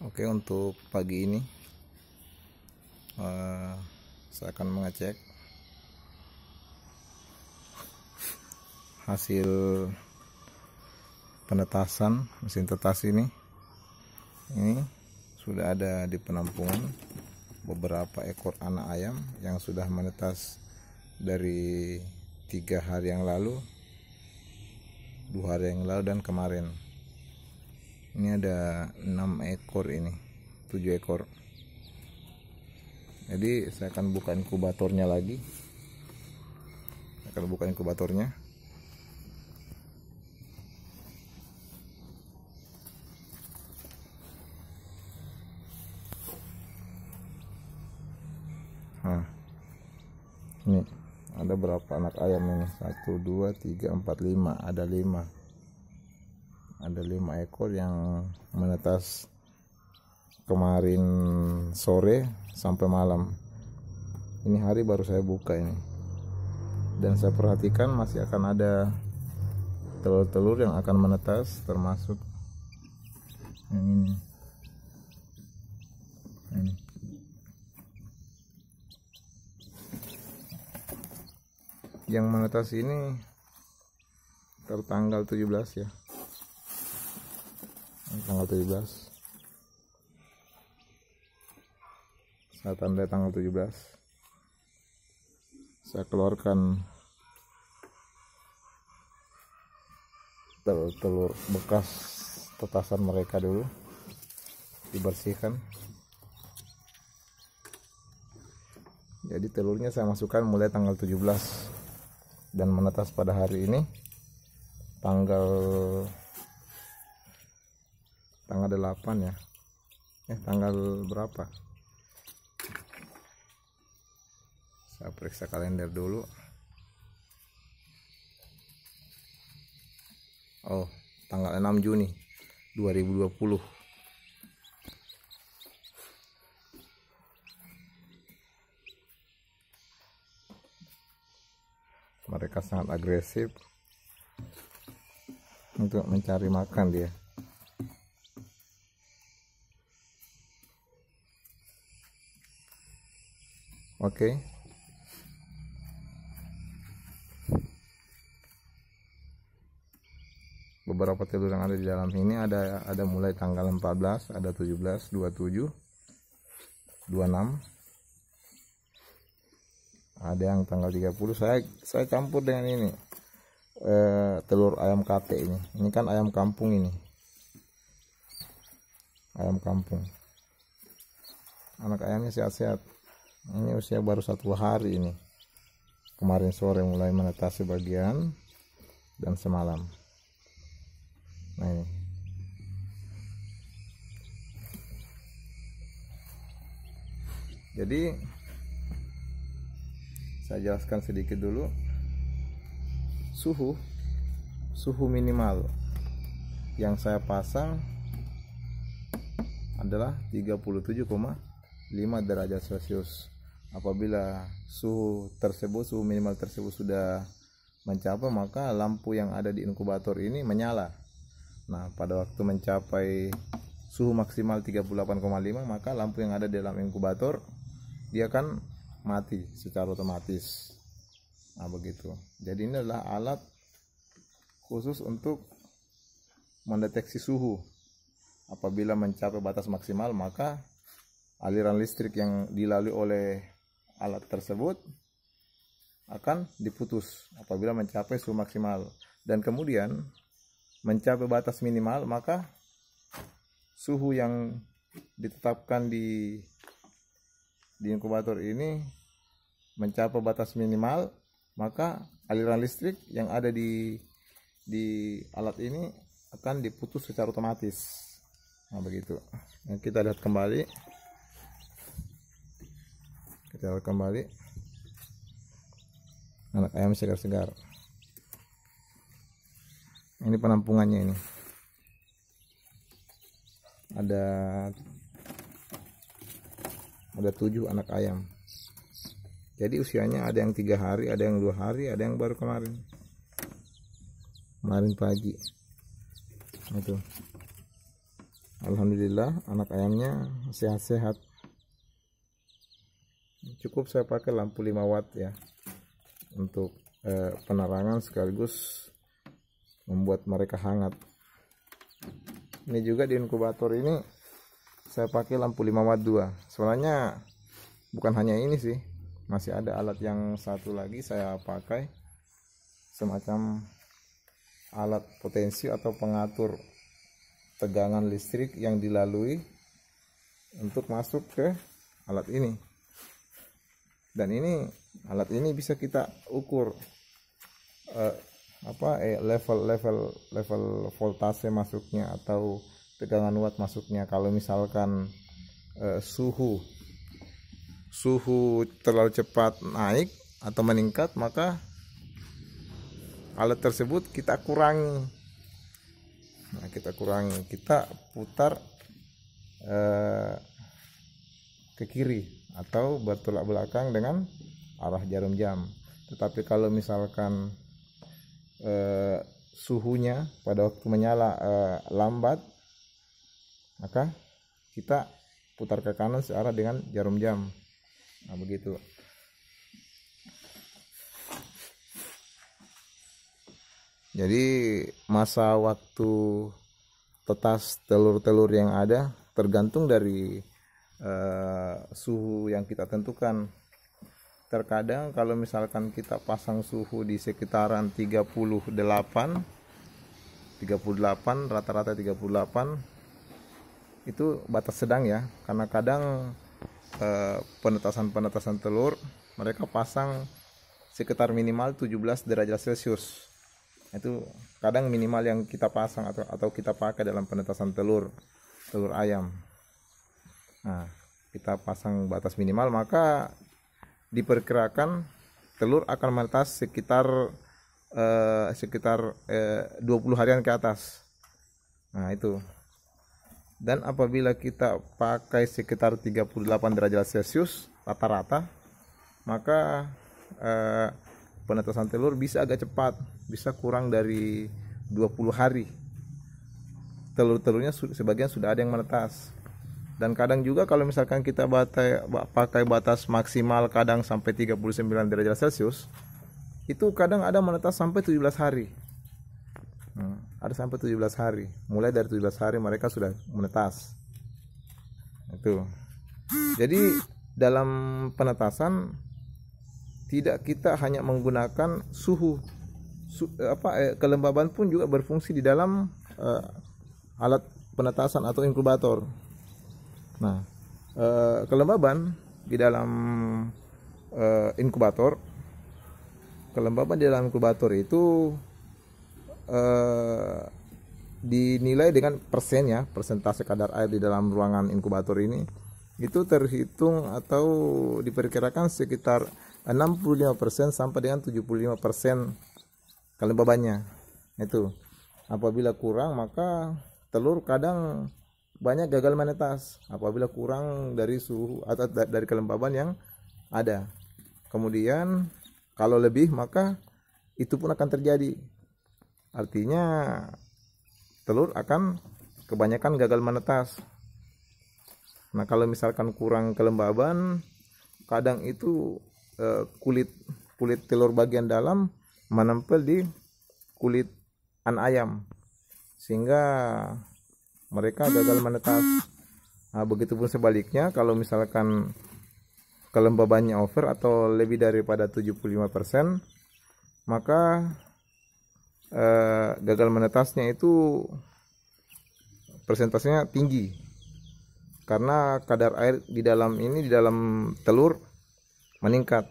Oke, untuk pagi ini saya akan mengecek hasil penetasan mesin tetas ini. Ini sudah ada di penampungan beberapa ekor anak ayam yang sudah menetas dari 3 hari yang lalu, 2 hari yang lalu, dan kemarin. Ini ada 6 ekor, ini 7 ekor. Jadi saya akan buka inkubatornya lagi. Nah, ini ada berapa anak ayam ini? 1, 2, 3, 4, 5. Ada 5 ekor yang menetas kemarin sore sampai malam. Ini hari baru saya buka ini, dan saya perhatikan masih akan ada telur-telur yang akan menetas, termasuk yang ini. Yang menetas ini tertanggal 17 ya. Tanggal 17. Saya tanda tanggal 17. Saya keluarkan telur bekas tetasan mereka dulu, dibersihkan. Jadi telurnya saya masukkan mulai tanggal 17 dan menetas pada hari ini tanggal 8 ya. Tanggal berapa? Saya periksa kalender dulu. Oh, tanggal 6 Juni 2020. Mereka sangat agresif untuk mencari makan dia. Oke. Beberapa telur yang ada di dalam ini ada mulai tanggal 14, ada 17, 27, 26. Ada yang tanggal 30. Saya campur dengan ini. Telur ayam kate ini. Ini kan ayam kampung ini. Ayam kampung. Anak ayamnya sehat-sehat. Ini usia baru 1 hari ini. Kemarin sore mulai menetas sebagian dan semalam. Nah, ini. Jadi saya jelaskan sedikit dulu. Suhu minimal yang saya pasang adalah 37,5 derajat Celcius. Apabila suhu minimal tersebut sudah mencapai, maka lampu yang ada di inkubator ini menyala. Nah, pada waktu mencapai suhu maksimal 38,5, maka lampu yang ada di dalam inkubator dia akan mati secara otomatis. Nah, begitu. Jadi ini adalah alat khusus untuk mendeteksi suhu. Apabila mencapai batas maksimal, maka aliran listrik yang dilalui oleh alat tersebut akan diputus apabila mencapai suhu maksimal. Dan kemudian mencapai batas minimal, maka suhu yang ditetapkan di inkubator ini mencapai batas minimal, maka aliran listrik yang ada di alat ini akan diputus secara otomatis. Nah, begitu. Nah, kita lihat kembali. Anak ayam segar-segar. Ini penampungannya ini. Ada 7 anak ayam. Jadi usianya ada yang 3 hari, ada yang 2 hari, ada yang baru kemarin pagi. Itu Alhamdulillah anak ayamnya sehat-sehat. Cukup saya pakai lampu 5 watt ya untuk penerangan sekaligus membuat mereka hangat. Ini juga di inkubator ini saya pakai lampu 5 watt 2. Sebenarnya bukan hanya ini sih, masih ada alat yang satu lagi saya pakai, semacam alat potensi atau pengatur tegangan listrik yang dilalui untuk masuk ke alat ini. Dan ini alat ini bisa kita ukur level voltase masuknya atau tegangan watt masuknya. Kalau misalkan suhu terlalu cepat naik atau meningkat, maka alat tersebut kita kurangi. Nah, kita putar ke kiri atau bertolak belakang dengan arah jarum jam. Tetapi kalau misalkan suhunya pada waktu menyala lambat, maka kita putar ke kanan searah dengan jarum jam. Nah, begitu. Jadi masa waktu tetas telur-telur yang ada tergantung dari suhu yang kita tentukan. Terkadang kalau misalkan kita pasang suhu di sekitaran 38, rata-rata 38, itu batas sedang ya, karena kadang penetasan telur mereka pasang sekitar minimal 17 derajat Celcius. Itu kadang minimal yang kita pasang atau kita pakai dalam penetasan telur ayam. Nah, kita pasang batas minimal, maka diperkirakan telur akan menetas sekitar 20 harian ke atas. Nah, itu. Dan apabila kita pakai sekitar 38 derajat Celcius rata-rata, maka penetasan telur bisa agak cepat, bisa kurang dari 20 hari. Telur-telurnya sebagian sudah ada yang menetas. Dan kadang juga kalau misalkan kita pakai batas maksimal kadang sampai 39 derajat Celcius, itu kadang ada menetas sampai 17 hari. Ada sampai 17 hari. Mulai dari 17 hari mereka sudah menetas. Itu. Jadi dalam penetasan tidak kita hanya menggunakan suhu, kelembaban pun juga berfungsi di dalam alat penetasan atau inkubator. Nah, kelembaban di dalam inkubator itu dinilai dengan persen ya, persentase kadar air di dalam ruangan inkubator ini. Itu terhitung atau diperkirakan sekitar 65% sampai dengan 75% kelembabannya. Itu. Apabila kurang, maka telur kadang banyak gagal menetas apabila kurang dari suhu atau dari kelembaban yang ada. Kemudian kalau lebih, maka itu pun akan terjadi. Artinya telur akan kebanyakan gagal menetas. Nah, kalau misalkan kurang kelembaban, kadang itu kulit telur bagian dalam menempel di kulit ayam sehingga mereka gagal menetas. Nah, begitupun sebaliknya, kalau misalkan kelembabannya over atau lebih daripada 75%, maka gagal menetasnya itu persentasenya tinggi karena kadar air di dalam telur meningkat.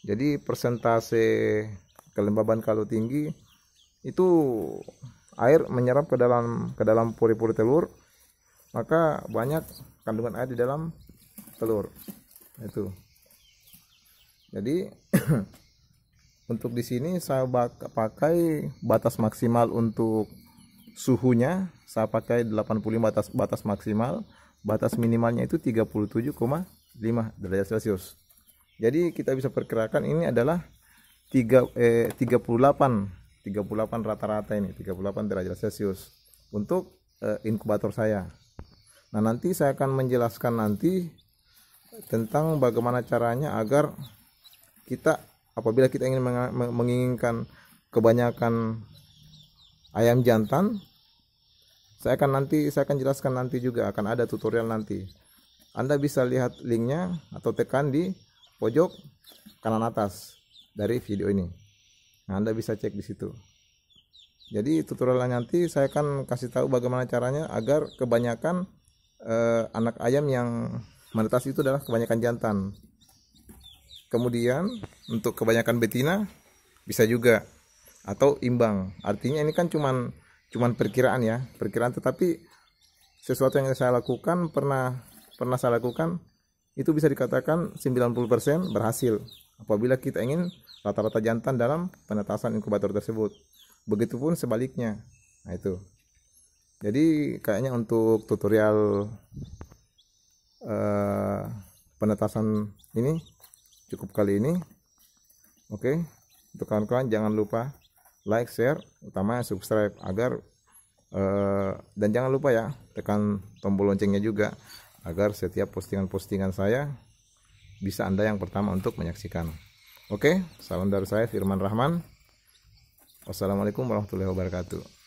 Jadi persentase kelembaban kalau tinggi itu air menyerap ke dalam pori-pori telur, maka banyak kandungan air di dalam telur. Itu. Jadi untuk di sini saya pakai batas maksimal untuk suhunya, saya pakai 85 batas maksimal, batas minimalnya itu 37,5 derajat Celcius. Jadi kita bisa perkirakan ini adalah 38 rata-rata ini 38 derajat Celcius untuk inkubator saya. Nah, nanti saya akan menjelaskan nanti tentang bagaimana caranya agar kita apabila kita ingin menginginkan kebanyakan ayam jantan, saya akan jelaskan nanti juga, akan ada tutorial nanti. Anda bisa lihat linknya atau tekan di pojok kanan atas dari video ini. Nah, Anda bisa cek di situ. Jadi tutorialnya nanti saya akan kasih tahu bagaimana caranya agar kebanyakan anak ayam yang menetas itu adalah kebanyakan jantan. Kemudian untuk kebanyakan betina bisa juga, atau imbang. Artinya ini kan cuman perkiraan ya, perkiraan, tetapi sesuatu yang saya lakukan pernah saya lakukan itu bisa dikatakan 90% berhasil apabila kita ingin rata-rata jantan dalam penetasan inkubator tersebut. Begitupun sebaliknya. Nah, itu. Jadi kayaknya untuk tutorial penetasan ini cukup kali ini. Oke, untuk kawan-kawan jangan lupa like, share, utamanya subscribe agar dan jangan lupa ya tekan tombol loncengnya juga agar setiap postingan-postingan saya bisa Anda yang pertama untuk menyaksikan. Oke, salam dari saya Firman Rahman. Wassalamualaikum warahmatullahi wabarakatuh.